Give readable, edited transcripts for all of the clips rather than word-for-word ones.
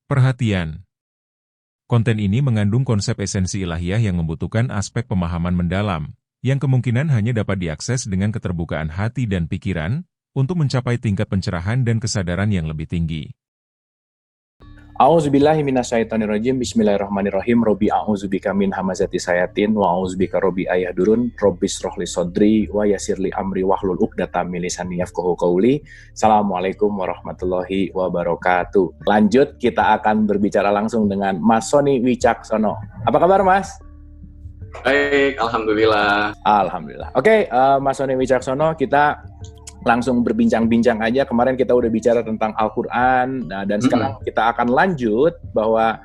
Perhatian. Konten ini mengandung konsep esensi ilahiyah yang membutuhkan aspek pemahaman mendalam, yang kemungkinan hanya dapat diakses dengan keterbukaan hati dan pikiran, untuk mencapai tingkat pencerahan dan kesadaran yang lebih tinggi. A'udzubillahi minasyaitonirrajim. Bismillahirrahmanirrahim. Robbi a'udzubika min hamazati sayatin wa a'udzubika robbi ayahdurun. Robbis rohli sodri wa yasirli amri wahlul uqdatam min lisani yafqahu qawli. Assalamualaikum warahmatullahi wabarakatuh. Lanjut, kita akan berbicara langsung dengan Mas Sony Wicaksono. Apa kabar, Mas? Baik, alhamdulillah. Alhamdulillah. Oke, Mas Sony Wicaksono, kita langsung berbincang-bincang aja. Kemarin kita udah bicara tentang Al-Quran, dan sekarang kita akan lanjut bahwa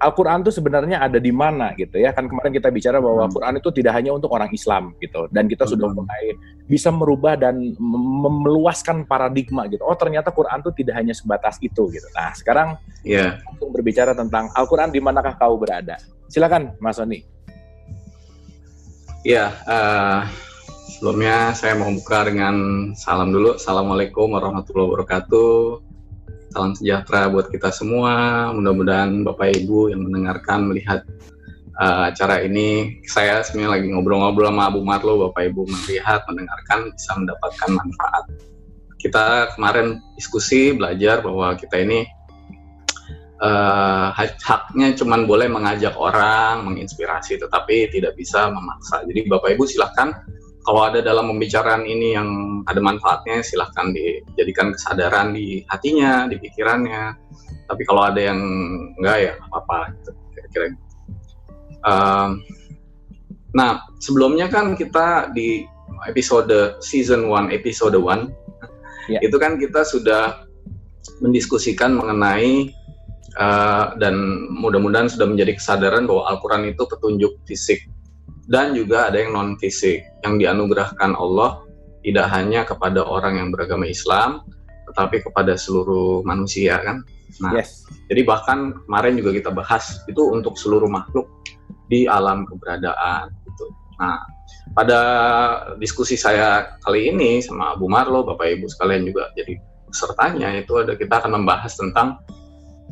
Al-Quran itu sebenarnya ada di mana gitu ya. Kan kemarin kita bicara bahwa Al-Quran itu tidak hanya untuk orang Islam gitu, dan kita sudah mulai bisa merubah dan meluaskan paradigma gitu. Oh, ternyata Quran itu tidak hanya sebatas itu gitu. Nah, sekarang langsung berbicara tentang Al-Quran, di manakah kau berada? Silakan, Mas Sony. Sebelumnya saya mau buka dengan salam dulu. Assalamualaikum warahmatullahi wabarakatuh. Salam sejahtera buat kita semua. Mudah-mudahan Bapak Ibu yang mendengarkan, melihat acara ini, saya sebenarnya lagi ngobrol-ngobrol sama Abu Marlo. Bapak Ibu melihat, mendengarkan, bisa mendapatkan manfaat. Kita kemarin diskusi, belajar bahwa kita ini haknya cuman boleh mengajak orang, menginspirasi, tetapi tidak bisa memaksa. Jadi Bapak Ibu silahkan, kalau ada dalam pembicaraan ini yang ada manfaatnya, silahkan dijadikan kesadaran di hatinya, di pikirannya. Tapi kalau ada yang enggak, ya apa-apa gitu, kira-kira. Nah, sebelumnya kan kita di episode season 1, episode 1, itu kan kita sudah mendiskusikan mengenai dan mudah-mudahan sudah menjadi kesadaran bahwa Al-Quran itu petunjuk fisik. Dan juga ada yang non-fisik, yang dianugerahkan Allah tidak hanya kepada orang yang beragama Islam, tetapi kepada seluruh manusia kan. Nah, jadi bahkan kemarin juga kita bahas itu untuk seluruh makhluk di alam keberadaan gitu. Nah, pada diskusi saya kali ini sama Abu Marlo, Bapak Ibu sekalian juga jadi pesertanya, itu kita akan membahas tentang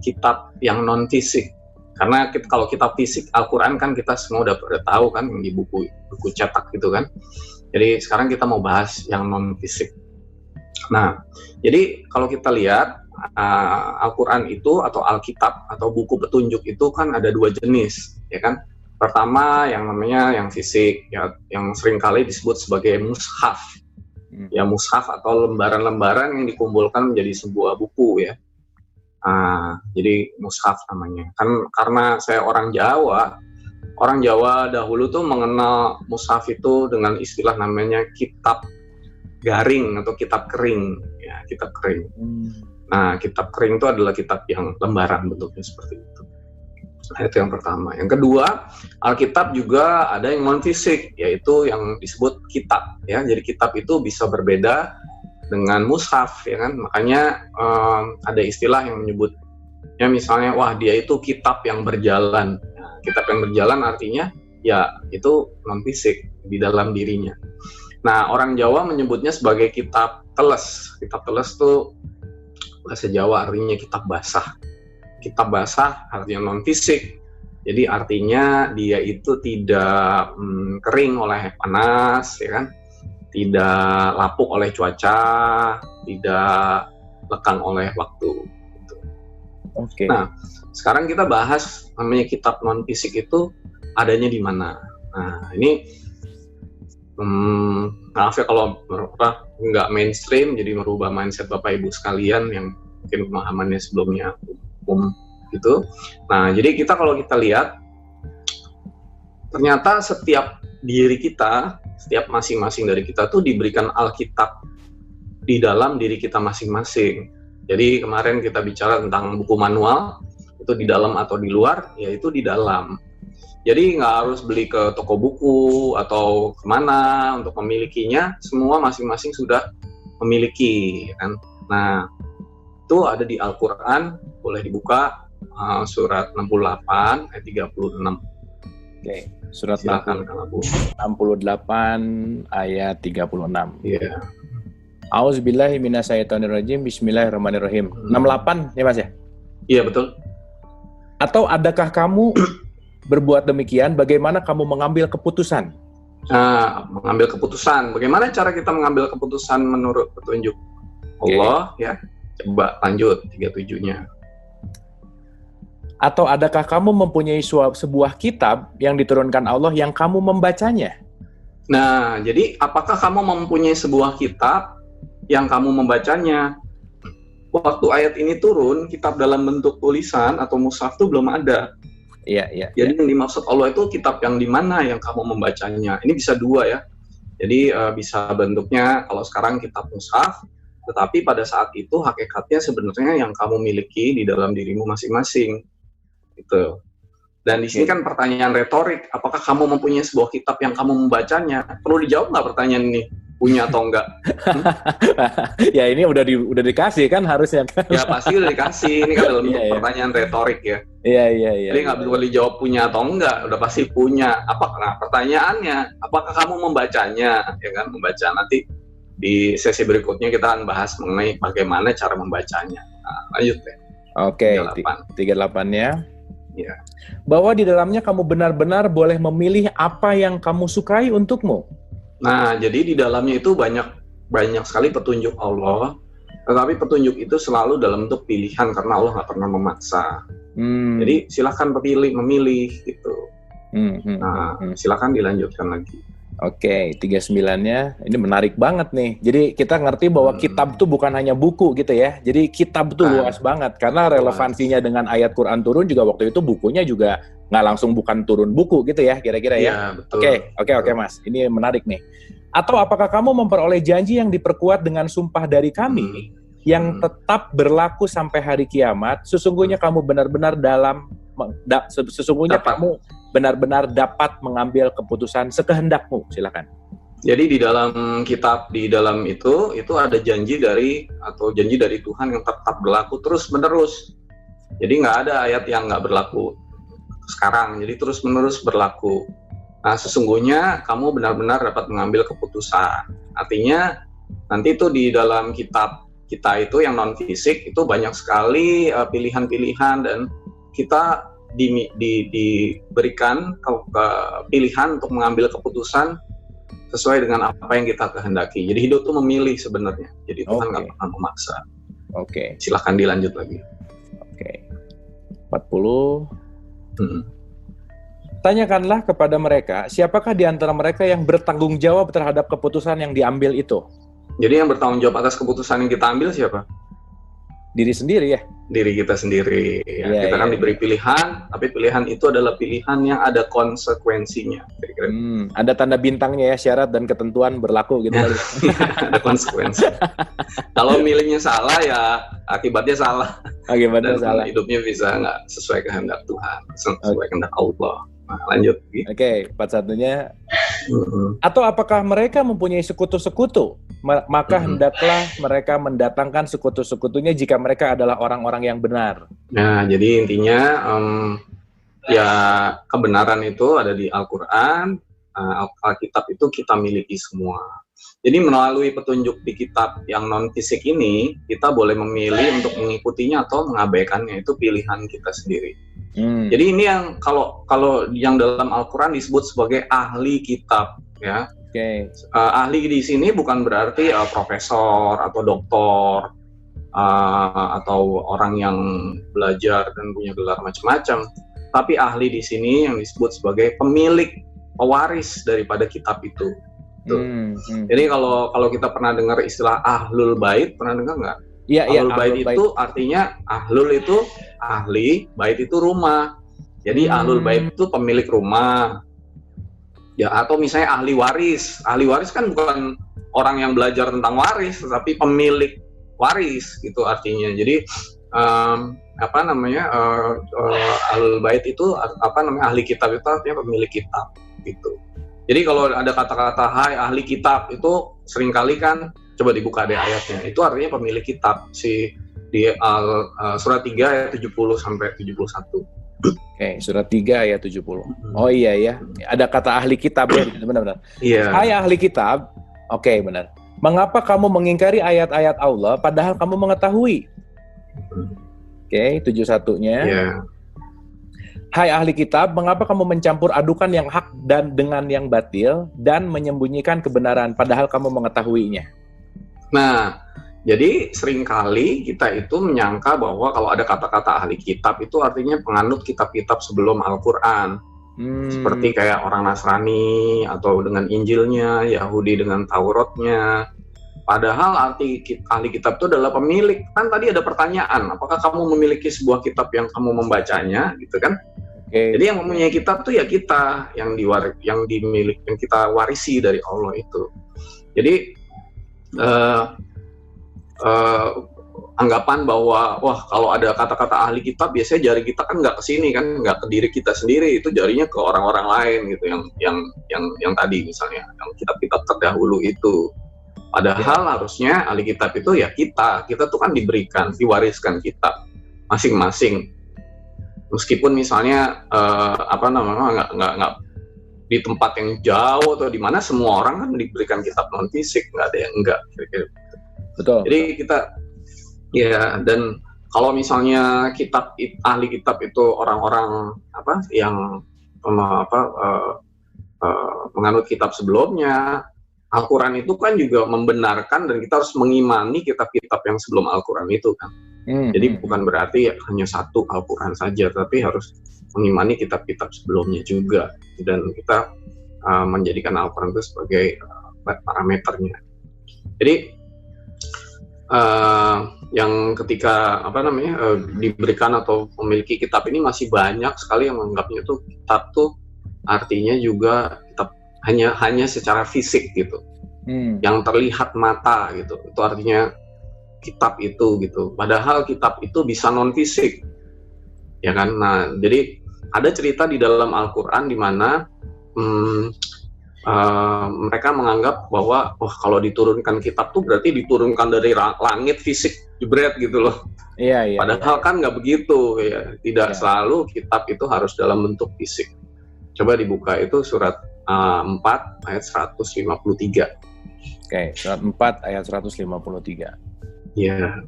kitab yang non-fisik. Karena kalau kitab fisik Al-Quran kan kita semua udah tahu kan, yang di buku cetak gitu kan. Jadi sekarang kita mau bahas yang non-fisik. Nah, jadi kalau kita lihat Al-Quran itu atau Alkitab atau buku petunjuk itu kan ada dua jenis, ya kan. Pertama yang namanya yang fisik, ya, yang seringkali disebut sebagai mushaf. Ya, mushaf atau lembaran-lembaran yang dikumpulkan menjadi sebuah buku ya. Jadi mushaf namanya. Kan karena saya orang Jawa dahulu tuh mengenal mushaf itu dengan istilah namanya kitab garing atau kitab kering, ya, kitab kering. Nah, kitab kering itu adalah kitab yang lembaran bentuknya seperti itu. Nah, itu yang pertama. Yang kedua, Alkitab juga ada yang non fisik, yaitu yang disebut kitab, ya. Jadi kitab itu bisa berbeda dengan mushaf, ya kan. Makanya ada istilah yang menyebutnya misalnya, wah dia itu kitab yang berjalan. Nah, kitab yang berjalan artinya ya itu non fisik di dalam dirinya. Nah, orang Jawa menyebutnya sebagai kitab teles. Kitab teles tuh bahasa Jawa artinya kitab basah. Kitab basah artinya non fisik. Jadi artinya dia itu tidak kering oleh panas, ya kan. Tidak lapuk oleh cuaca, tidak lekang oleh waktu. Gitu. Nah, sekarang kita bahas namanya kitab non fisik itu adanya di mana. Nah, ini maaf ya kalau nggak mainstream, jadi merubah mindset Bapak Ibu sekalian yang mungkin pemahamannya sebelumnya umum gitu. Nah, jadi kalau kita lihat, ternyata setiap diri kita, setiap masing-masing dari kita tuh diberikan Alkitab di dalam diri kita masing-masing. Jadi kemarin kita bicara tentang buku manual, itu di dalam atau di luar, yaitu di dalam. Jadi nggak harus beli ke toko buku atau kemana untuk memilikinya, semua masing-masing sudah memiliki, kan. Nah, itu ada di Al-Quran, boleh dibuka surat 68 ayat 36. Surat 68 ayat 36. Iya. A'udzubillahi minasyaitonirrajim. Bismillahirrahmanirrahim. 68 ya Mas ya? Iya, betul. Atau adakah kamu berbuat demikian, bagaimana kamu mengambil keputusan? Nah, mengambil keputusan. Bagaimana cara kita mengambil keputusan menurut petunjuk Allah, ya? Coba lanjut 37-nya. Atau adakah kamu mempunyai sebuah kitab yang diturunkan Allah yang kamu membacanya? Nah, jadi apakah kamu mempunyai sebuah kitab yang kamu membacanya? Waktu ayat ini turun, kitab dalam bentuk tulisan atau mushaf itu belum ada. Iya. Jadi yang dimaksud Allah itu kitab yang di mana yang kamu membacanya. Ini bisa dua ya. Jadi bisa bentuknya kalau sekarang kitab mushaf, tetapi pada saat itu hakikatnya sebenarnya yang kamu miliki di dalam dirimu masing-masing. Gitu. Dan di sini kan pertanyaan retorik, apakah kamu mempunyai sebuah kitab yang kamu membacanya? Perlu dijawab nggak pertanyaan ini? Punya atau enggak? Ya ini udah dikasih kan harusnya. Ya pasti udah dikasih. Ini kan dalam bentuk pertanyaan retorik ya. Iya. Jadi nggak perlu dijawab punya atau enggak, udah pasti punya. Nah, pertanyaannya, apakah kamu membacanya? Ya kan, membaca. Nanti di sesi berikutnya kita akan bahas mengenai bagaimana cara membacanya. Nah, lanjut deh. Oke, 38-nya. Ya. Bahwa di dalamnya kamu benar-benar boleh memilih apa yang kamu sukai untukmu. Nah, jadi di dalamnya itu banyak sekali petunjuk Allah, tetapi petunjuk itu selalu dalam bentuk pilihan karena Allah nggak pernah memaksa. Jadi silahkan memilih gitu. Nah, silahkan dilanjutkan lagi. Oke, 39-nya ini menarik banget nih. Jadi kita ngerti bahwa kitab itu bukan hanya buku gitu ya. Jadi kitab itu luas banget karena relevansinya dengan ayat Quran turun juga waktu itu bukunya juga nggak langsung bukan turun buku gitu ya kira-kira ya. Oke Mas, ini menarik nih. Atau apakah kamu memperoleh janji yang diperkuat dengan sumpah dari kami yang tetap berlaku sampai hari kiamat? Sesungguhnya kamu benar-benar kamu benar-benar dapat mengambil keputusan sekehendakmu. Silakan. Jadi di dalam kitab, di dalam itu ada janji dari Tuhan yang tetap berlaku terus-menerus. Jadi nggak ada ayat yang nggak berlaku sekarang. Jadi terus-menerus berlaku. Nah, sesungguhnya kamu benar-benar dapat mengambil keputusan. Artinya nanti itu di dalam kitab kita itu yang non fisik itu banyak sekali pilihan-pilihan dan kita diberikan pilihan untuk mengambil keputusan sesuai dengan apa yang kita kehendaki. Jadi hidup itu memilih sebenarnya. Jadi Tuhan nggak pernah memaksa. Oke. Silahkan dilanjut lagi. Oke. 40. Tanyakanlah kepada mereka, siapakah di antara mereka yang bertanggung jawab terhadap keputusan yang diambil itu? Jadi yang bertanggung jawab atas keputusan yang kita ambil siapa? Diri sendiri ya? Diri kita sendiri. Kita kan diberi pilihan, tapi pilihan itu adalah pilihan yang ada konsekuensinya. Kira-kira. Ada tanda bintangnya ya, syarat dan ketentuan berlaku gitu. Ada konsekuensi. Kalau milihnya salah ya akibatnya salah. Akibatnya salah. Hidupnya bisa nggak sesuai kehendak Tuhan, sesuai kehendak Allah. Nah, lanjut. Oke, 41-nya. Atau apakah mereka mempunyai sekutu-sekutu? Maka hendaklah mereka mendatangkan sekutu-sekutunya jika mereka adalah orang-orang yang benar. Nah, jadi intinya ya kebenaran itu ada di Al-Quran, Alkitab itu kita miliki semua. Jadi melalui petunjuk di kitab yang non-fisik ini, kita boleh memilih untuk mengikutinya atau mengabaikannya, itu pilihan kita sendiri. Jadi ini yang kalau yang dalam Al-Quran disebut sebagai ahli kitab, ya. Ahli di sini bukan berarti profesor atau doktor atau orang yang belajar dan punya gelar macam-macam, tapi ahli di sini yang disebut sebagai pemilik, pewaris daripada kitab itu. Jadi kalau kita pernah dengar istilah ahlul bait, pernah dengar nggak? Ahlul bait itu artinya ahlul itu ahli, bait itu rumah. Jadi ahlul bait itu pemilik rumah. Ya, atau misalnya ahli waris. Ahli waris kan bukan orang yang belajar tentang waris, tetapi pemilik waris gitu artinya. Jadi ahlul bait itu ahli kitab itu artinya pemilik kitab gitu. Jadi kalau ada kata-kata hai ahli kitab itu seringkali kan coba dibuka deh ayatnya. Itu artinya pemilik kitab di surat 3 ayat 70 sampai 71. Oke, surat 3 ayat 70. Oh iya ya. Ada kata ahli kitab ya, benar-benar. Iya. Hai ahli kitab. Oke, benar. Mengapa kamu mengingkari ayat-ayat Allah padahal kamu mengetahui? Oke, 71-nya. Iya. Hai ahli kitab, mengapa kamu mencampur adukan yang hak dan dengan yang batil dan menyembunyikan kebenaran padahal kamu mengetahuinya? Nah, jadi seringkali kita itu menyangka bahwa kalau ada kata-kata ahli kitab itu artinya penganut kitab-kitab sebelum Al-Quran. Seperti kayak orang Nasrani atau dengan Injilnya, Yahudi dengan Tauratnya. Padahal arti ahli kitab itu adalah pemilik. Kan tadi ada pertanyaan, apakah kamu memiliki sebuah kitab yang kamu membacanya, gitu kan? Jadi yang mempunyai kitab tuh ya kita yang dimiliki, yang kita warisi dari Allah itu. Jadi anggapan bahwa wah kalau ada kata-kata ahli kitab biasanya jari kita kan nggak ke sini kan, nggak ke diri kita sendiri, itu jarinya ke orang-orang lain gitu, yang tadi misalnya yang kitab-kitab terdahulu itu. Padahal harusnya ahli kitab itu ya kita tuh kan diwariskan kitab masing-masing. Meskipun misalnya nggak di tempat yang jauh atau di mana, semua orang kan diberikan kitab non fisik, nggak ada yang enggak. Betul. Jadi kita ya, dan kalau misalnya ahli kitab itu orang-orang yang menganut kitab sebelumnya, Al-Quran itu kan juga membenarkan dan kita harus mengimani kitab-kitab yang sebelum Al-Quran itu kan. Jadi bukan berarti hanya satu Al-Quran saja, tapi harus mengimani kitab-kitab sebelumnya juga, dan kita menjadikan Al-Quran itu sebagai parameternya. Jadi yang ketika diberikan atau memiliki kitab ini masih banyak sekali yang menganggapnya tuh kitab tuh artinya juga kitab hanya secara fisik gitu, yang terlihat mata gitu, itu artinya kitab itu gitu. Padahal kitab itu bisa non fisik, ya kan? Nah, jadi ada cerita di dalam Al-Quran di mana mereka menganggap bahwa kalau diturunkan kitab tuh berarti diturunkan dari langit fisik, jebret gitu loh. Iya. Padahal kan nggak begitu ya. Tidak selalu kitab itu harus dalam bentuk fisik. Coba dibuka itu surat 4 ayat 153. Oke, surat 4 ayat 153. Iya.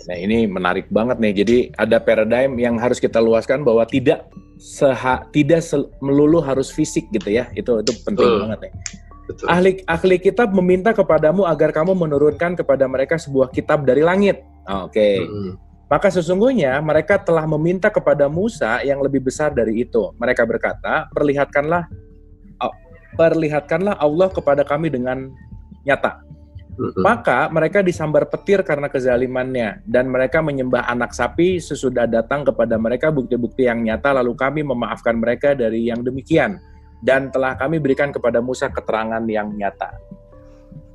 Nah ini menarik banget nih. Jadi ada paradigm yang harus kita luaskan bahwa tidak melulu harus fisik gitu ya. Itu penting banget nih. Betul. Ahli kitab meminta kepadamu agar kamu menurunkan kepada mereka sebuah kitab dari langit. Oke. Maka sesungguhnya mereka telah meminta kepada Musa yang lebih besar dari itu. Mereka berkata, perlihatkanlah Allah kepada kami dengan nyata. Maka mereka disambar petir karena kezalimannya, dan mereka menyembah anak sapi sesudah datang kepada mereka bukti-bukti yang nyata, lalu kami memaafkan mereka dari yang demikian, dan telah kami berikan kepada Musa keterangan yang nyata.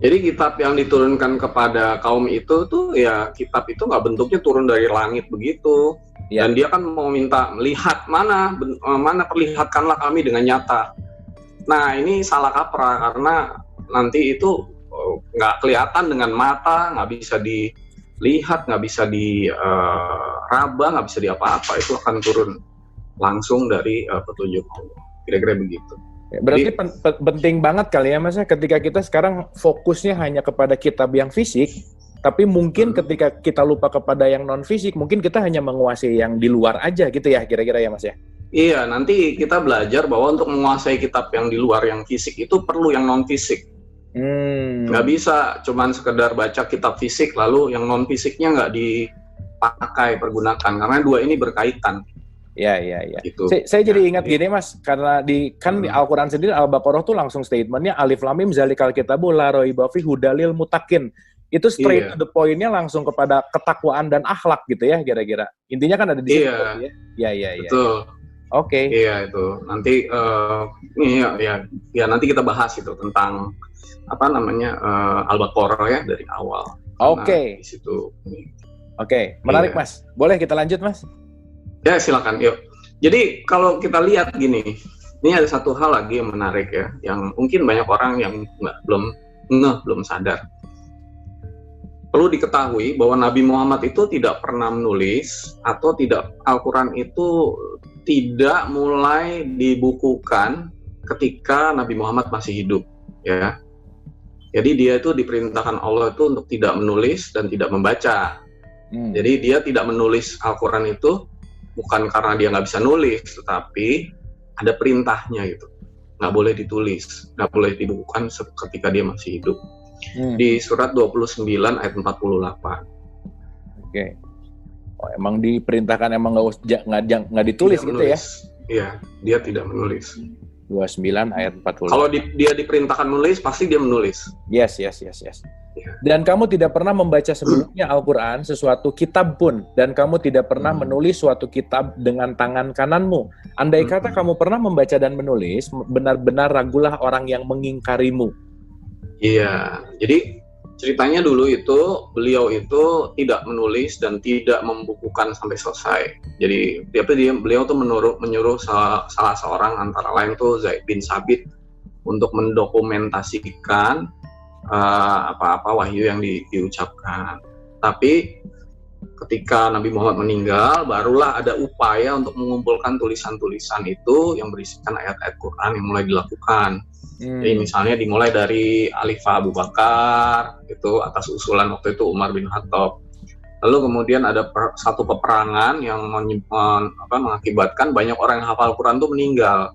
Jadi kitab yang diturunkan kepada kaum itu tuh ya, kitab itu nggak bentuknya turun dari langit begitu, dan dia kan mau minta melihat mana perlihatkanlah kami dengan nyata. Nah ini salah kaprah, karena nanti itu nggak kelihatan dengan mata, nggak bisa dilihat, nggak bisa diraba, nggak bisa di apa-apa. Itu akan turun langsung dari petunjuk Allah. Kira-kira begitu. Berarti penting banget kali ya Mas, ketika kita sekarang fokusnya hanya kepada kitab yang fisik, tapi mungkin ketika kita lupa kepada yang non fisik, mungkin kita hanya menguasai yang di luar aja gitu ya, kira-kira ya Mas ya. Iya, nanti kita belajar bahwa untuk menguasai kitab yang di luar yang fisik itu perlu yang non fisik. Nggak bisa cuman sekedar baca kitab fisik lalu yang non fisiknya nggak dipakai, pergunakan, karena dua ini berkaitan. Iya. Gitu. Saya jadi ingat gini Mas, karena di Al-Quran sendiri Al-Baqarah tuh langsung statementnya Alif Lam Mim zalikal kitabu la raiba fihi hudalil muttaqin. Itu straight to the point-nya langsung kepada ketakwaan dan akhlak gitu ya, kira-kira. Intinya kan ada di situ ya. Iya. Betul. Oke. Iya itu. Nanti nanti kita bahas itu tentang Al-Baqarah ya dari awal. Oke. Di situ. Oke, menarik Mas. Boleh kita lanjut Mas? Ya silakan, yuk. Jadi kalau kita lihat gini, ini ada satu hal lagi yang menarik ya, yang mungkin banyak orang yang belum sadar. Perlu diketahui bahwa Nabi Muhammad itu tidak pernah menulis atau Al-Quran itu tidak mulai dibukukan ketika Nabi Muhammad masih hidup, ya. Jadi dia itu diperintahkan Allah itu untuk tidak menulis dan tidak membaca. Jadi dia tidak menulis Al-Quran itu bukan karena dia nggak bisa nulis, tetapi ada perintahnya gitu. Nggak boleh ditulis, nggak boleh dibukukan ketika dia masih hidup. Di surat 29 ayat 48. Oke. Oh, emang diperintahkan emang nggak ditulis gitu ya? Iya, dia tidak menulis. 29 ayat 40. Kalau dia diperintahkan menulis, pasti dia menulis. Yes. Dan kamu tidak pernah membaca sebelumnya Al-Quran, sesuatu kitab pun, dan kamu tidak pernah menulis suatu kitab dengan tangan kananmu. Andai kata kamu pernah membaca dan menulis, benar-benar ragulah orang yang mengingkarimu. Iya, jadi ceritanya dulu itu, beliau itu tidak menulis dan tidak membukukan sampai selesai. Jadi beliau tuh menyuruh salah seorang antara lain tuh Zaid bin Sabit untuk mendokumentasikan apa-apa wahyu yang diucapkan. Tapi ketika Nabi Muhammad meninggal, barulah ada upaya untuk mengumpulkan tulisan-tulisan itu yang berisikan ayat-ayat Quran yang mulai dilakukan. Jadi misalnya dimulai dari Khalifah Abu Bakar, itu atas usulan waktu itu Umar bin Khattab. Lalu kemudian ada satu peperangan yang mengakibatkan banyak orang yang hafal Quran itu meninggal.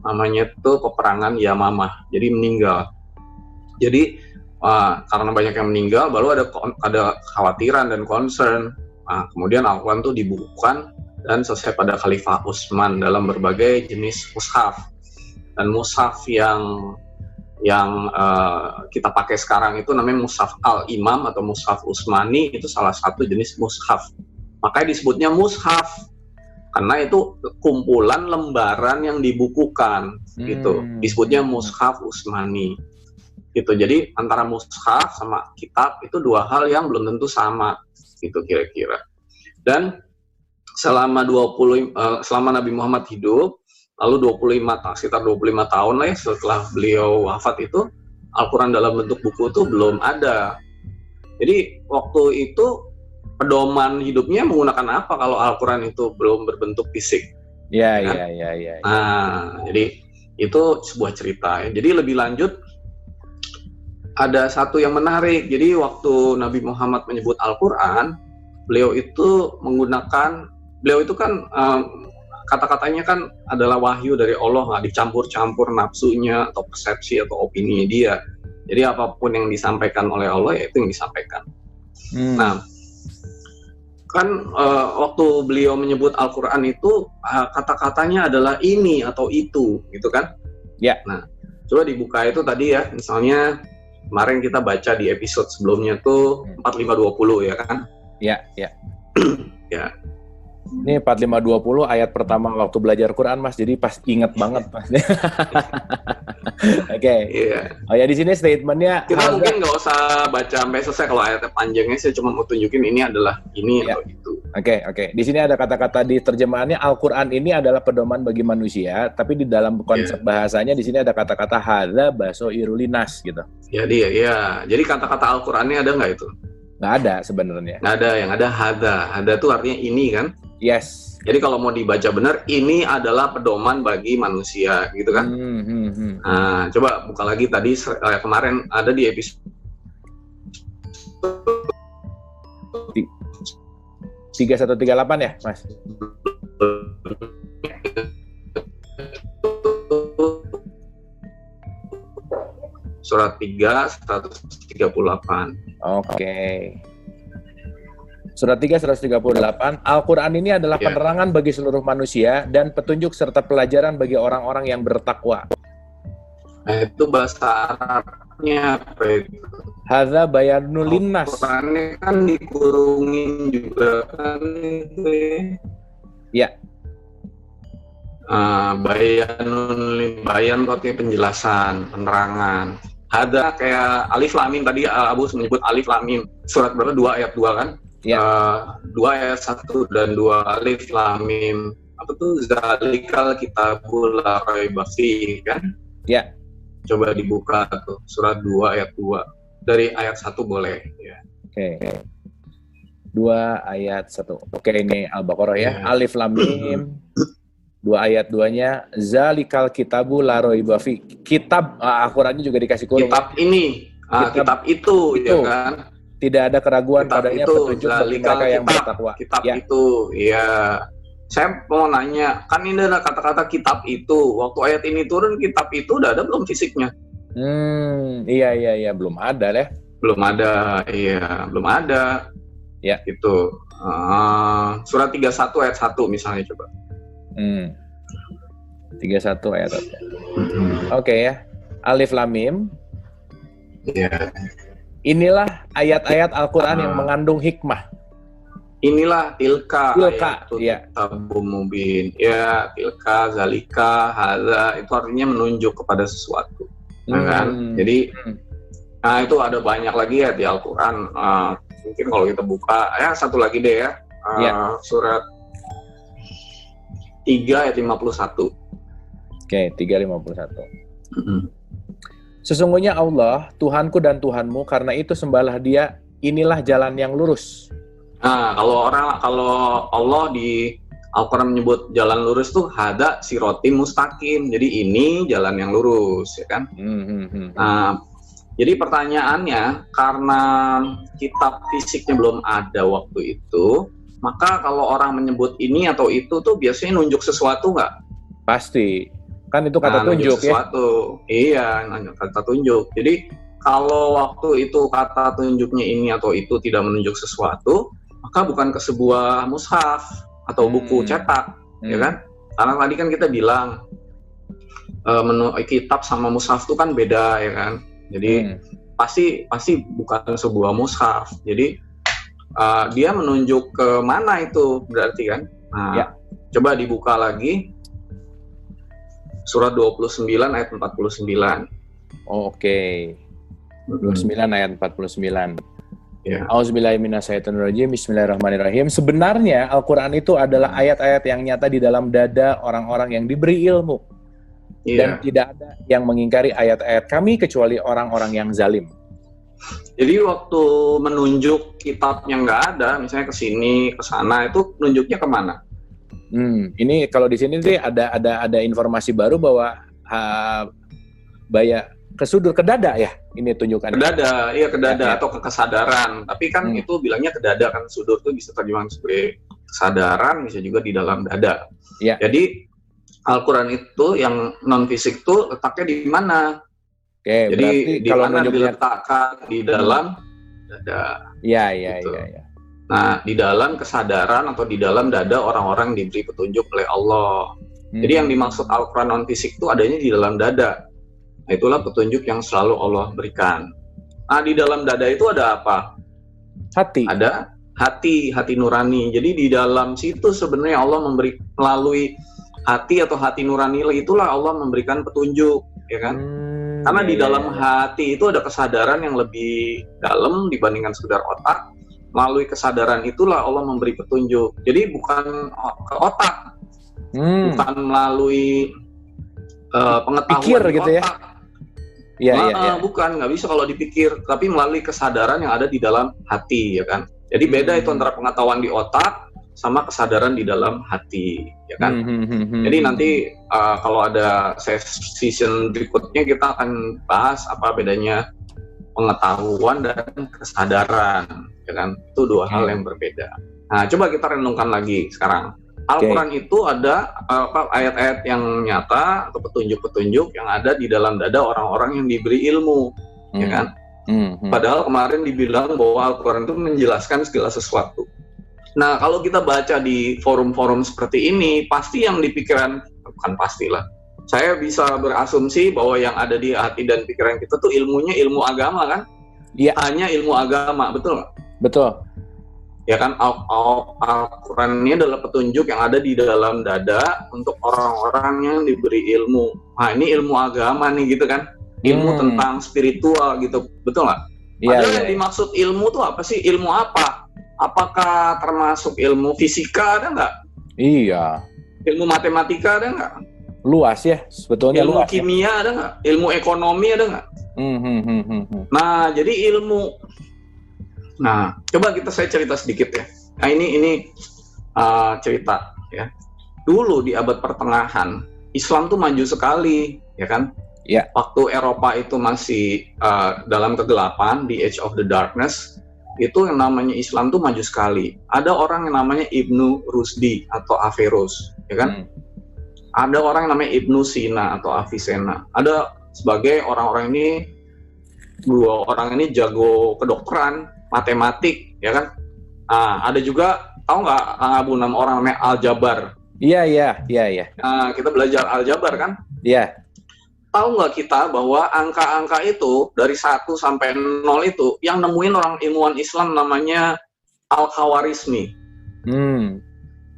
Namanya itu peperangan Yamamah, jadi meninggal. Jadi karena banyak yang meninggal, baru ada kekhawatiran dan concern. Kemudian Al-Quran itu dibukukan dan selesai pada Khalifah Utsman dalam berbagai jenis mushaf. Dan mushaf yang kita pakai sekarang itu namanya mushaf Al-Imam atau mushaf Utsmani, itu salah satu jenis mushaf. Makanya disebutnya mushaf karena itu kumpulan lembaran yang dibukukan, gitu. Disebutnya mushaf Utsmani. Gitu. Jadi antara mushaf sama kitab itu dua hal yang belum tentu sama, gitu kira-kira. Dan selama Nabi Muhammad hidup, lalu sekitar 25 tahun lah ya setelah beliau wafat itu, Al-Quran dalam bentuk buku itu belum ada. Jadi waktu itu pedoman hidupnya menggunakan apa kalau Al-Quran itu belum berbentuk fisik? Iya. Nah, jadi itu sebuah cerita. Jadi lebih lanjut, ada satu yang menarik. Jadi waktu Nabi Muhammad menyebut Al-Quran, beliau itu kan kata-katanya kan adalah wahyu dari Allah, nggak dicampur-campur nafsunya atau persepsi atau opini dia. Jadi apapun yang disampaikan oleh Allah, ya itu yang disampaikan. Nah, kan waktu beliau menyebut Al-Quran itu kata-katanya adalah ini atau itu, gitu kan? Ya. Nah, coba dibuka itu tadi ya, misalnya kemarin kita baca di episode sebelumnya tuh 4520 ya kan? Ya. Ya. Ini 4520 ayat pertama waktu belajar Quran, Mas. Jadi pas inget banget, Mas. Oke. Iya. Oh ya, di sini statementnya. Kita mungkin nggak usah baca sampai selesai kalau ayatnya panjangnya. Saya cuma mau tunjukin ini adalah ini atau itu. Oke. Di sini ada kata-kata di terjemahannya, Al-Quran ini adalah pedoman bagi manusia. Tapi di dalam konsep bahasanya di sini ada kata-kata hadza basairulinas gitu. Ya dia. Jadi kata-kata Al-Qurannya ada nggak itu? Nggak ada sebenarnya. Nggak ada. Yang ada hadza. Hadza itu artinya ini kan? Yes. Jadi kalau mau dibaca benar, ini adalah pedoman bagi manusia, gitu kan? Nah, coba buka lagi tadi kemarin ada di episode 3138 ya, Mas? Surat 3, 138. Oke. Surat 3, 138, Al-Quran ini adalah penerangan bagi seluruh manusia dan petunjuk serta pelajaran bagi orang-orang yang bertakwa. Nah, itu bahasa Arabnya apa itu? Hadza bayanul linnas. Al-Qurannya kan dikurungin juga kan itu ya? Ya. Bayan itu artinya penjelasan, penerangan. Hadza kayak alif lam mim tadi Abu menyebut alif lam mim. Surat berapa? 2 ayat 2 kan? Ya. 2 ayat 1 dan 2 alif lam mim. Apa tuh? Zalikal kitabul la raiba fihi kan? Ya. Coba dibuka tuh surat 2 ayat 2. Dari ayat 1 boleh ya. Oke. 2 ayat 1. Oke, ini Al-Baqarah ya. Alif lam mim. 2 ayat 2-nya zalikal kitabul la raiba fihi. Kitab Al-Qurannya juga dikasih kurung. Kitab ini, kitab itu ya kan? Tidak ada keraguan kitab padanya itu, petunjuk bagi mereka yang bertakwa. Kitab itu, ya. Saya mau nanya, kan ini ada kata-kata kitab itu. Waktu ayat ini turun, kitab itu udah ada belum fisiknya? Iya, belum ada deh. Belum ada, iya, belum ada. Ya. Gitu. Surat 31 ayat 1 misalnya coba. 31 ayat 1. Oke ya. Alif Lam Mim. Iya. Inilah ayat-ayat Al-Quran yang mengandung hikmah. Inilah tilka ya. Kitabum mubin. Ya, tilka, zalika, hadza itu artinya menunjuk kepada sesuatu. Kan? Jadi itu ada banyak lagi ya di Al-Quran. Mungkin kalau kita buka, satu lagi deh ya. Surat 3 ayat 51. Oke, 3:51. Sesungguhnya Allah, Tuhanku dan Tuhanmu, karena itu sembahlah Dia, inilah jalan yang lurus. Nah, kalau Allah di Al-Quran menyebut jalan lurus tuh hada sirotim mustaqim. Jadi ini jalan yang lurus, ya kan? Nah, jadi pertanyaannya, karena kitab fisiknya belum ada waktu itu, maka kalau orang menyebut ini atau itu tuh biasanya nunjuk sesuatu nggak? Pasti. Kan itu kata tunjuk sesuatu. Iya, kata tunjuk. Jadi kalau waktu itu kata tunjuknya ini atau itu tidak menunjuk sesuatu, maka bukan ke sebuah mushaf atau buku cetak, ya kan? Karena tadi kan kita bilang kitab sama mushaf itu kan beda, ya kan? Jadi pasti bukan sebuah mushaf. Jadi dia menunjuk ke mana itu berarti kan? Nah, coba dibuka lagi surat 29 ayat 49. Oke. 29 ayat 49. Ya. Auzubillahiminasyaitonirrajim. Bismillahirrahmanirrahim. Sebenarnya Al-Quran itu adalah ayat-ayat yang nyata di dalam dada orang-orang yang diberi ilmu. Dan tidak ada yang mengingkari ayat-ayat kami kecuali orang-orang yang zalim. Jadi waktu menunjuk kitabnya nggak ada, misalnya ke sini, ke sana, itu nunjuknya kemana? Ini kalau di sini sih ada informasi baru bahwa ke sudut, ke dada ya, ini tunjukkan. Ke dada, iya ke dada atau ke kesadaran. Tapi kan itu bilangnya ke dada kan, sudut itu bisa terjemahan sebagai kesadaran, bisa juga di dalam dada. Ya. Jadi Al-Quran itu yang non fisik itu letaknya di mana? Oke, jadi berarti di kalau mana diletakkan di dalam dada. Iya. Nah, di dalam kesadaran atau di dalam dada orang-orang diberi petunjuk oleh Allah. Jadi yang dimaksud Al-Quran non fisik itu adanya di dalam dada. Nah, itulah petunjuk yang selalu Allah berikan. Nah, di dalam dada itu ada apa? Hati. Ada hati nurani. Jadi di dalam situ sebenarnya Allah memberi melalui hati atau hati nurani itulah Allah memberikan petunjuk, ya kan? Karena di dalam hati itu ada kesadaran yang lebih dalam dibandingkan sekedar otak. Melalui kesadaran itulah Allah memberi petunjuk. Jadi bukan ke otak, bukan melalui pengetahuan pikir di gitu otak. Iya. Bukan, nggak bisa kalau dipikir, tapi melalui kesadaran yang ada di dalam hati, ya kan? Jadi beda itu antara pengetahuan di otak sama kesadaran di dalam hati, ya kan? Jadi nanti kalau ada season berikutnya kita akan bahas apa bedanya pengetahuan dan kesadaran, ya kan? Itu dua hal yang berbeda. Nah, coba kita renungkan lagi sekarang. Al-Quran itu ada ayat-ayat yang nyata atau petunjuk-petunjuk yang ada di dalam dada orang-orang yang diberi ilmu, ya kan? Padahal kemarin dibilang bahwa Al-Quran itu menjelaskan segala sesuatu. Nah, kalau kita baca di forum-forum seperti ini, pasti yang dipikiran, bukan pastilah, saya bisa berasumsi bahwa yang ada di hati dan pikiran kita tuh ilmunya ilmu agama kan? Iya. Hanya ilmu agama, betul nggak? Betul. Ya kan, Al-Quran ini adalah petunjuk yang ada di dalam dada untuk orang-orang yang diberi ilmu. Nah, ini ilmu agama nih gitu kan? Ilmu tentang spiritual gitu, betul nggak? Padahal yang dimaksud ilmu tuh apa sih? Ilmu apa? Apakah termasuk ilmu fisika, ada nggak? Iya. Ilmu matematika ada nggak? Luas ya, sebetulnya ilmu luas. Kimia ada nggak? Ilmu ekonomi ada nggak? Nah, jadi ilmu. Nah, coba saya cerita sedikit ya. Nah, ini cerita ya. Dulu di abad pertengahan, Islam tuh maju sekali, ya kan? Ya. Waktu Eropa itu masih dalam kegelapan, di Age of the Darkness, itu yang namanya Islam tuh maju sekali. Ada orang yang namanya Ibnu Rusdi atau Averroes, ya kan? Ada orang yang namanya Ibnu Sina atau Avicenna. Ada sebagai orang-orang ini, dua orang ini jago kedokteran, matematik, ya kan? Ada juga, tahu nggak Kang Abu, nama orang namanya Aljabar? Iya. Nah, kita belajar Aljabar kan? Iya. Tahu nggak kita bahwa angka-angka itu dari 1 sampai 0 itu yang nemuin orang ilmuwan Islam namanya Al-Khawarizmi.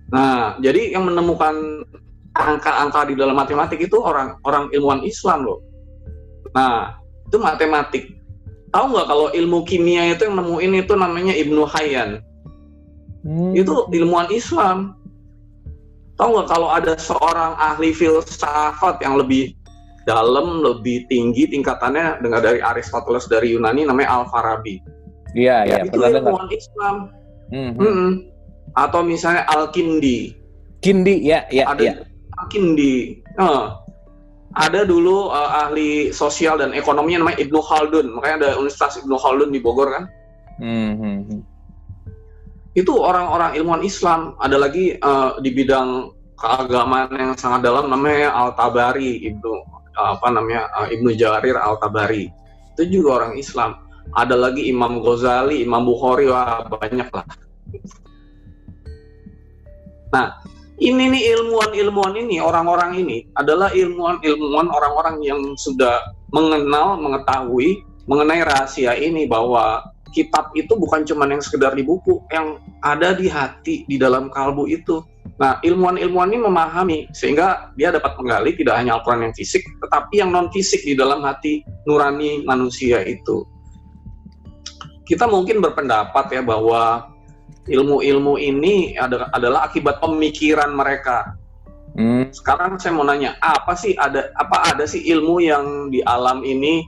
Nah, jadi yang menemukan angka-angka di dalam matematik itu orang ilmuwan Islam loh. Nah, itu matematik. Tahu nggak kalau ilmu kimia itu yang nemuin itu namanya Ibnu Hayyan. Itu ilmuwan Islam. Tahu nggak kalau ada seorang ahli filsafat yang lebih dalam, lebih tinggi tingkatannya dengan dari Aristoteles dari Yunani namanya Al-Farabi. Iya, itu ilmuwan Islam. Atau misalnya Al-Kindi. Ya. Al-Kindi. Ada dulu ahli sosial dan ekonomi namanya Ibnu Khaldun. Makanya ada Universitas Ibnu Khaldun di Bogor kan. Itu orang-orang ilmuwan Islam. Ada lagi di bidang keagamaan yang sangat dalam namanya Al-Tabari, Ibnu Jarir Al-Tabari. Itu juga orang Islam. Ada lagi Imam Ghazali, Imam Bukhari, wah banyak lah. Nah, ini nih ilmuwan ini, orang-orang ini adalah ilmuwan orang-orang yang sudah mengetahui mengenai rahasia ini, bahwa kitab itu bukan cuma yang sekedar di buku, yang ada di hati, di dalam kalbu itu. Nah, ilmuwan-ilmuwan ini memahami sehingga dia dapat menggali tidak hanya Al-Quran yang fisik, tetapi yang non-fisik di dalam hati nurani manusia itu. Kita mungkin berpendapat ya bahwa ilmu-ilmu ini adalah akibat pemikiran mereka. Sekarang saya mau nanya, apa ada sih ilmu yang di alam ini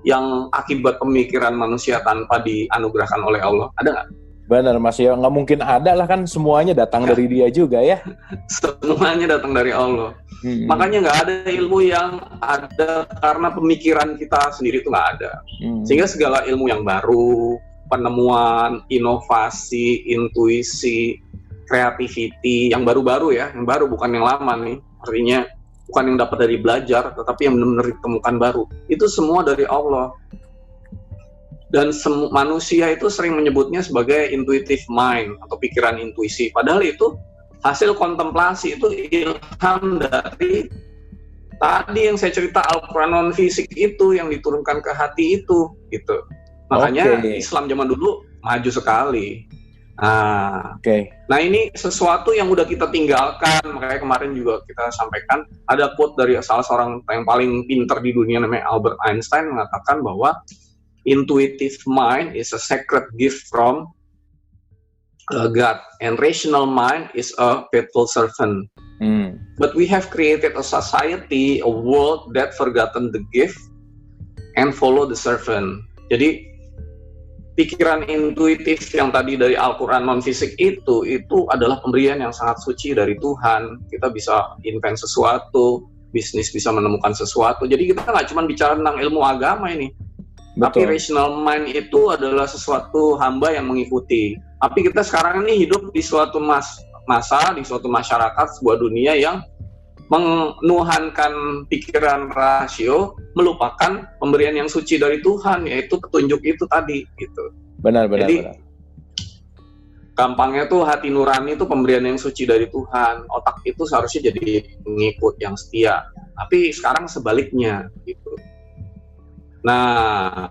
yang akibat pemikiran manusia tanpa dianugerahkan oleh Allah? Ada nggak? Benar Mas, ya nggak mungkin ada lah, kan semuanya datang dari Dia juga ya. Semuanya datang dari Allah. Makanya nggak ada ilmu yang ada karena pemikiran kita sendiri, itu nggak ada. Sehingga segala ilmu yang baru, penemuan, inovasi, intuisi, creativity, yang baru-baru ya, yang baru bukan yang lama nih, artinya bukan yang dapat dari belajar, tetapi yang benar-benar ditemukan baru, itu semua dari Allah. Dan manusia itu sering menyebutnya sebagai intuitive mind atau pikiran intuisi, padahal itu hasil kontemplasi, itu ilham dari tadi yang saya cerita Al-Quran non-fisik itu yang diturunkan ke hati itu, gitu. Makanya Islam zaman dulu maju sekali. Nah ini sesuatu yang udah kita tinggalkan, makanya kemarin juga kita sampaikan ada quote dari salah seorang yang paling pintar di dunia namanya Albert Einstein mengatakan bahwa intuitive mind is a sacred gift from God and rational mind is a faithful servant. But we have created a society, a world that forgotten the gift and follow the servant. Jadi pikiran intuitif yang tadi dari Al-Quran non-fisik itu adalah pemberian yang sangat suci dari Tuhan. Kita bisa invent sesuatu, bisnis bisa menemukan sesuatu. Jadi kita nggak cuma bicara tentang ilmu agama ini. Betul. Tapi rational mind itu adalah sesuatu hamba yang mengikuti. Tapi kita sekarang ini hidup di suatu masa, di suatu masyarakat, sebuah dunia yang menuhankan pikiran rasio, melupakan pemberian yang suci dari Tuhan, yaitu petunjuk itu tadi, gitu. Benar. Jadi gampangnya tuh hati nurani itu pemberian yang suci dari Tuhan, otak itu seharusnya jadi pengikut yang setia. Tapi sekarang sebaliknya, gitu. Nah,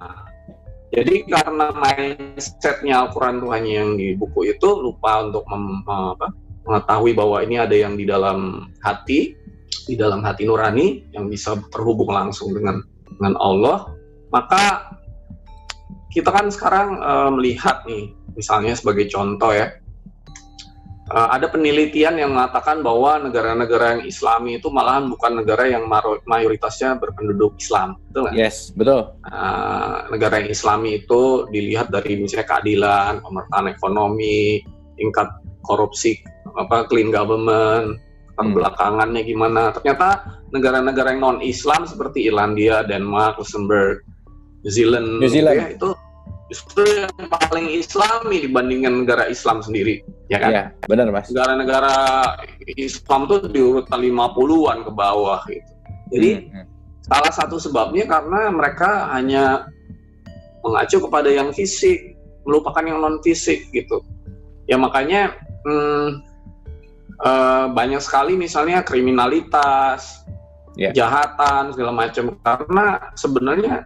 jadi karena mindsetnya Al-Quran Tuhan yang di buku itu lupa untuk mengetahui bahwa ini ada yang di dalam hati nurani yang bisa terhubung langsung dengan Allah, maka kita kan sekarang melihat nih, misalnya sebagai contoh ya, ada penelitian yang mengatakan bahwa negara-negara yang Islami itu malahan bukan negara yang mayoritasnya berpenduduk Islam, betul nggak? Yes, betul. Negara yang Islami itu dilihat dari misalnya keadilan, pemerataan ekonomi, tingkat korupsi, clean government, belakangannya gimana. Ternyata negara-negara yang non-Islam seperti Irlandia, Denmark, Luxembourg, New Zealand. Ya, itu justru yang paling Islami dibandingkan negara Islam sendiri, ya kan? Iya, benar Mas. Negara-negara Islam tuh di urutan 50-an ke bawah gitu. Jadi salah satu sebabnya karena mereka hanya mengacu kepada yang fisik, melupakan yang non fisik gitu. Ya makanya banyak sekali misalnya kriminalitas, kejahatan segala macam, karena sebenarnya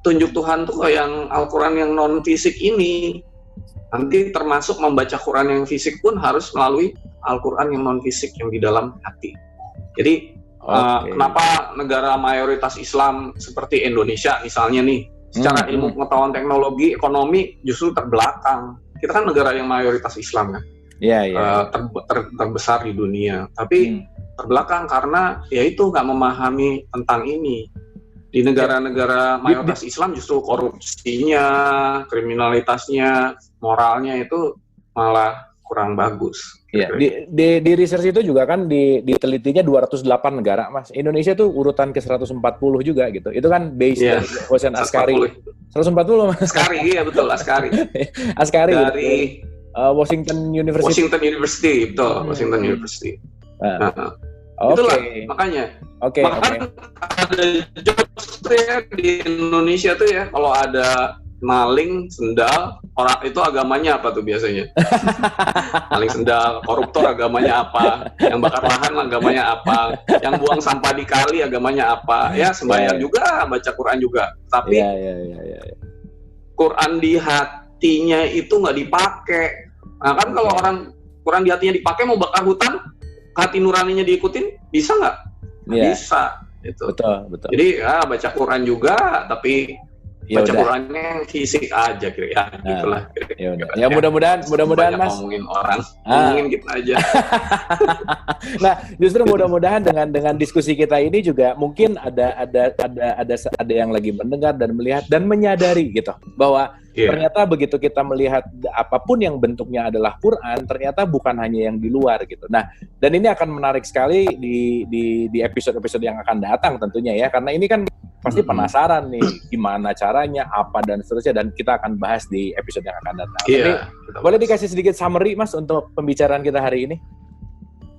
tunjuk Tuhan tuh yang Al-Quran yang non fisik ini, nanti termasuk membaca Quran yang fisik pun harus melalui Al-Quran yang non fisik yang di dalam hati. Jadi kenapa negara mayoritas Islam seperti Indonesia misalnya nih, secara ilmu pengetahuan teknologi, ekonomi justru terbelakang. Kita kan negara yang mayoritas Islam kan, terbesar di dunia, tapi terbelakang karena ya itu nggak memahami tentang ini. Di negara-negara mayoritas Islam justru korupsinya, kriminalitasnya, moralnya itu malah kurang bagus. Iya. Di research itu juga kan ditelitinya 208 negara, Mas. Indonesia tuh urutan ke 140 juga gitu. Itu kan based dari Hossein Askari. 140, Mas. Askari, iya betul, Askari. Askari dari Washington University. Washington University, betul. Washington University. Itulah makanya. Makanya ada jokes ya di Indonesia tuh ya, kalau ada maling sendal, orang itu agamanya apa tuh biasanya? Maling sendal, koruptor agamanya apa? Yang bakar lahan agamanya apa? Yang buang sampah di kali agamanya apa? Ya sembahyang juga, baca Quran juga. Tapi Quran di hatinya itu nggak dipakai. Nah kan kalau orang Quran di hatinya dipakai, mau bakar hutan, hati nuraninya diikutin, bisa nggak? Bisa. Gitu. Betul. Jadi baca Quran juga, tapi baca Qurannya yang fisik aja kira-kira. Gitulah. Ya mudah-mudahan Mas. Ngomongin orang, ngomongin kita aja. Nah, justru mudah-mudahan dengan diskusi kita ini juga mungkin ada yang lagi mendengar dan melihat dan menyadari gitu bahwa ternyata begitu kita melihat apapun yang bentuknya adalah Quran, ternyata bukan hanya yang di luar gitu. Nah, dan ini akan menarik sekali di episode-episode yang akan datang tentunya ya, karena ini kan pasti penasaran nih gimana caranya, apa dan seterusnya, dan kita akan bahas di episode yang akan datang. Jadi, boleh dikasih sedikit summary Mas untuk pembicaraan kita hari ini?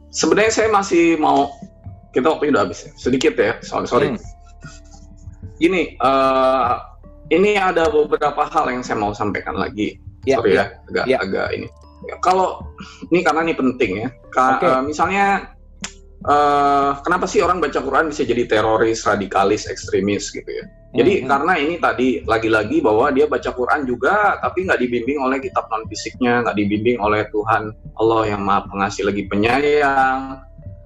Sebenarnya saya masih mau, kita waktu udah habis sedikit ya, sorry. Gini, ini ada beberapa hal yang saya mau sampaikan lagi. Agak ini. Kalau ini karena ini penting ya. Misalnya kenapa sih orang baca Quran bisa jadi teroris, radikalis, ekstremis gitu ya? Jadi karena ini tadi lagi-lagi bahwa dia baca Quran juga, tapi nggak dibimbing oleh kitab non fisiknya, nggak dibimbing oleh Tuhan Allah yang Maha Pengasih lagi Penyayang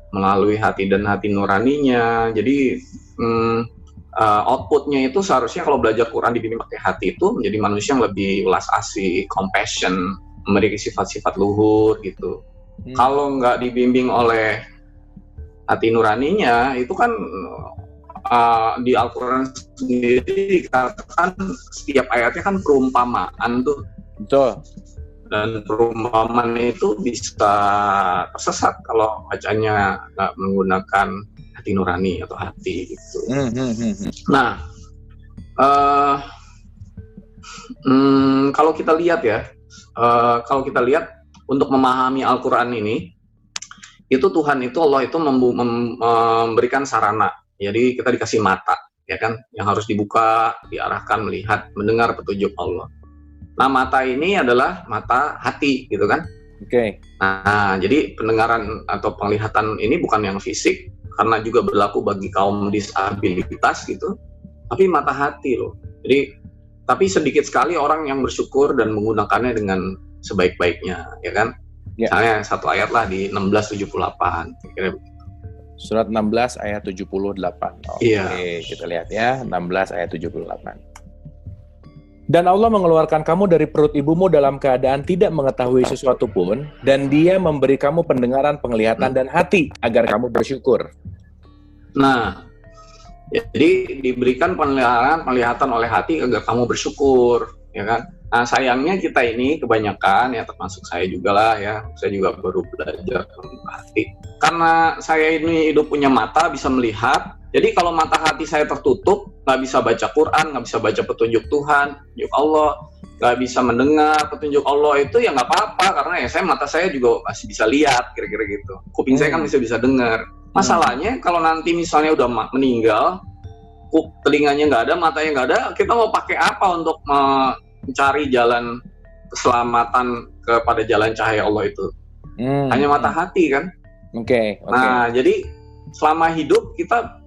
melalui hati dan hati nuraninya. Jadi outputnya itu seharusnya kalau belajar Quran dibimbing pakai hati itu menjadi manusia yang lebih welas asih, compassion, memiliki sifat-sifat luhur gitu. Kalau nggak dibimbing oleh hati nuraninya, itu kan di Al-Quran sendiri dikatakan setiap ayatnya kan perumpamaan tuh. Betul. Dan perumpamaan itu bisa tersesat kalau bacanya nggak menggunakan hati nurani atau hati gitu. Nah, kalau kita lihat ya, untuk memahami Al-Quran ini, itu Tuhan itu, Allah itu memberikan sarana. Jadi kita dikasih mata, ya kan, yang harus dibuka, diarahkan, melihat, mendengar petunjuk Allah. Nah, mata ini adalah mata hati, gitu kan? Nah, jadi pendengaran atau penglihatan ini bukan yang fisik, karena juga berlaku bagi kaum disabilitas gitu, tapi mata hati loh. Jadi, tapi sedikit sekali orang yang bersyukur dan menggunakannya dengan sebaik-baiknya, ya kan? Misalnya satu ayat lah di 1678, kira-kira begitu. Surat 16 ayat 78. Oke, kita lihat ya, 16 ayat 78. Dan Allah mengeluarkan kamu dari perut ibumu dalam keadaan tidak mengetahui sesuatu pun, dan Dia memberi kamu pendengaran, penglihatan, dan hati agar kamu bersyukur. Nah, jadi diberikan penglihatan oleh hati agar kamu bersyukur, ya kan? Nah, sayangnya kita ini kebanyakan, ya termasuk saya juga lah ya, saya juga baru belajar hati. Karena saya ini hidup punya mata, bisa melihat, Jadi kalau mata hati saya tertutup, nggak bisa baca Quran, nggak bisa baca petunjuk Tuhan, petunjuk Allah, nggak bisa mendengar petunjuk Allah, itu ya nggak apa-apa, karena ya mata saya juga masih bisa lihat, kira-kira gitu. Kuping saya kan bisa dengar. Masalahnya kalau nanti misalnya udah meninggal, telinganya nggak ada, matanya nggak ada, kita mau pakai apa untuk mencari jalan keselamatan kepada jalan cahaya Allah itu? Hanya mata hati kan? Oke. Nah, jadi selama hidup kita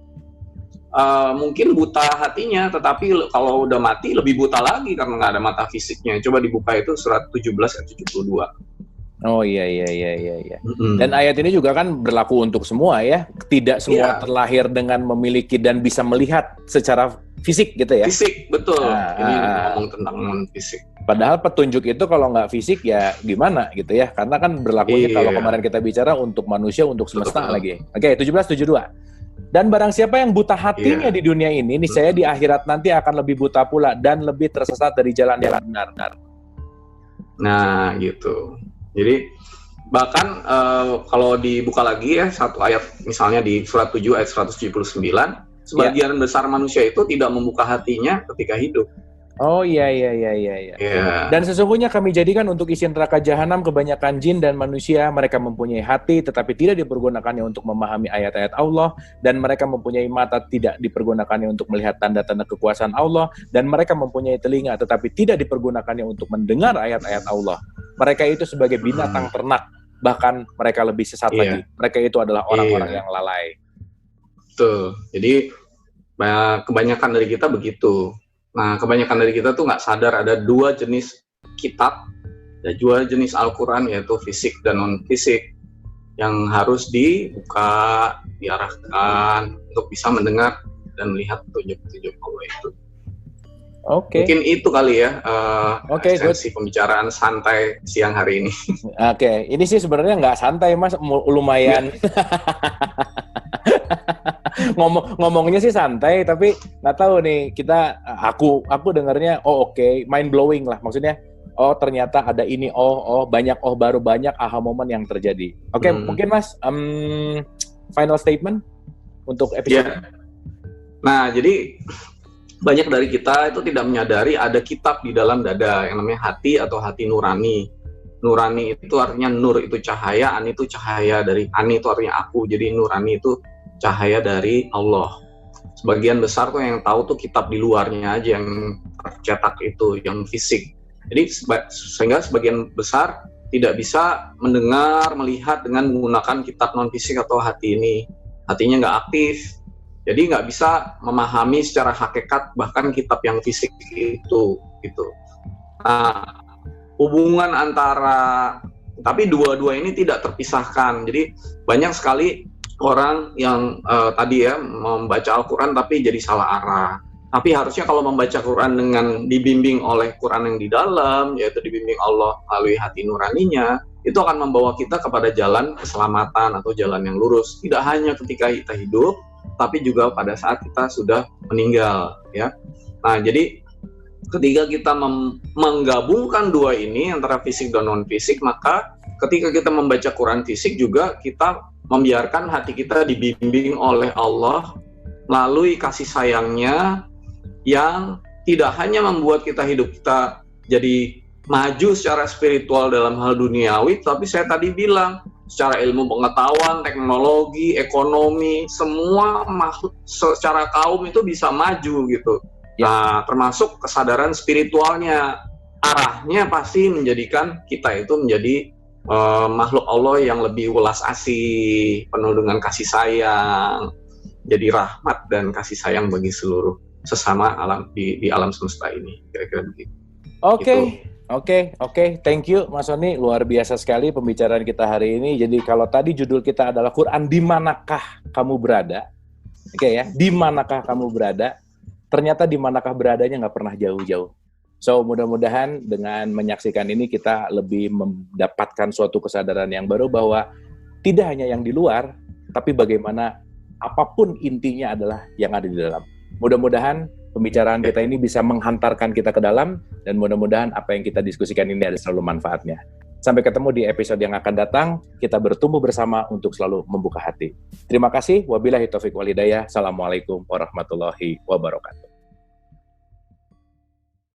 mungkin buta hatinya, tetapi kalau udah mati lebih buta lagi karena nggak ada mata fisiknya. Coba dibuka itu surat 17 ayat 72. Oh iya. Dan ayat ini juga kan berlaku untuk semua ya. Tidak semua terlahir dengan memiliki dan bisa melihat secara fisik gitu ya. Fisik, betul. Ini ngomong tentang fisik. Padahal petunjuk itu kalau nggak fisik ya gimana gitu ya. Karena kan berlakunya kalau kemarin kita bicara untuk manusia, untuk semesta lagi. Oke, 17:72. Dan barang siapa yang buta hatinya di dunia ini, niscaya di akhirat nanti akan lebih buta pula dan lebih tersesat dari jalan yang benar. Nah, gitu. Jadi bahkan kalau dibuka lagi ya satu ayat, misalnya di surat 7 ayat 179, sebagian besar manusia itu tidak membuka hatinya ketika hidup. Oh iya. Dan sesungguhnya kami jadikan untuk isi neraka jahanam kebanyakan jin dan manusia. Mereka mempunyai hati tetapi tidak dipergunakannya untuk memahami ayat-ayat Allah, dan mereka mempunyai mata tidak dipergunakannya untuk melihat tanda-tanda kekuasaan Allah, dan mereka mempunyai telinga tetapi tidak dipergunakannya untuk mendengar ayat-ayat Allah. Mereka itu sebagai binatang ternak, bahkan mereka lebih sesat lagi. Mereka itu adalah orang-orang yang lalai. Betul. Jadi kebanyakan dari kita begitu. Nah, kebanyakan dari kita tuh nggak sadar ada dua jenis kitab, ada dua jenis Al-Quran, yaitu fisik dan non-fisik, yang harus dibuka, diarahkan untuk bisa mendengar dan melihat petunjuk-petunjuk Allah itu. Oke. Mungkin itu kali ya esensi pembicaraan santai siang hari ini. Oke, ini sih sebenarnya nggak santai Mas, lumayan. Ngomongnya sih santai, tapi nggak tahu nih aku dengarnya mind blowing lah, maksudnya ternyata ada ini, banyak baru banyak aha moment yang terjadi. Oke, mungkin Mas final statement untuk episode. Nah, jadi banyak dari kita itu tidak menyadari ada kitab di dalam dada yang namanya hati atau hati nurani. Nurani itu artinya nur, itu cahaya, ani itu cahaya dari, ani itu artinya aku, jadi nurani itu cahaya dari Allah. Sebagian besar tuh yang tahu tuh kitab di luarnya aja yang tercetak itu, yang fisik. Jadi sehingga sebagian besar tidak bisa mendengar, melihat dengan menggunakan kitab non fisik atau hati ini. Hatinya nggak aktif, jadi nggak bisa memahami secara hakikat bahkan kitab yang fisik itu gitu. Nah, hubungan antara, tapi dua-dua ini tidak terpisahkan. Jadi banyak sekali orang yang tadi ya membaca Al-Quran tapi jadi salah arah. Tapi harusnya kalau membaca Quran dengan dibimbing oleh Quran yang di dalam, yaitu dibimbing Allah melalui hati nuraninya, itu akan membawa kita kepada jalan keselamatan atau jalan yang lurus. Tidak hanya ketika kita hidup, tapi juga pada saat kita sudah meninggal, ya. Nah, jadi ketika kita menggabungkan dua ini antara fisik dan non fisik, maka ketika kita membaca Quran fisik juga kita membiarkan hati kita dibimbing oleh Allah melalui kasih sayangnya yang tidak hanya membuat kita hidup kita jadi maju secara spiritual dalam hal duniawi, tapi saya tadi bilang secara ilmu pengetahuan, teknologi, ekonomi, semua makhluk secara kaum itu bisa maju gitu. Nah, termasuk kesadaran spiritualnya, arahnya pasti menjadikan kita itu menjadi makhluk Allah yang lebih welas asih, penuh dengan kasih sayang, jadi rahmat dan kasih sayang bagi seluruh sesama alam di alam semesta ini, kira-kira begitu. Oke, thank you Mas Sony, luar biasa sekali pembicaraan kita hari ini. Jadi kalau tadi judul kita adalah Quran di manakah kamu berada, di manakah kamu berada, ternyata di manakah beradanya nggak pernah jauh-jauh. So, mudah-mudahan dengan menyaksikan ini kita lebih mendapatkan suatu kesadaran yang baru bahwa tidak hanya yang di luar, tapi bagaimana apapun intinya adalah yang ada di dalam. Mudah-mudahan pembicaraan kita ini bisa menghantarkan kita ke dalam, dan mudah-mudahan apa yang kita diskusikan ini ada selalu manfaatnya. Sampai ketemu di episode yang akan datang. Kita bertumbuh bersama untuk selalu membuka hati. Terima kasih. Wabillahi taufiq walhidayah. Assalamualaikum warahmatullahi wabarakatuh.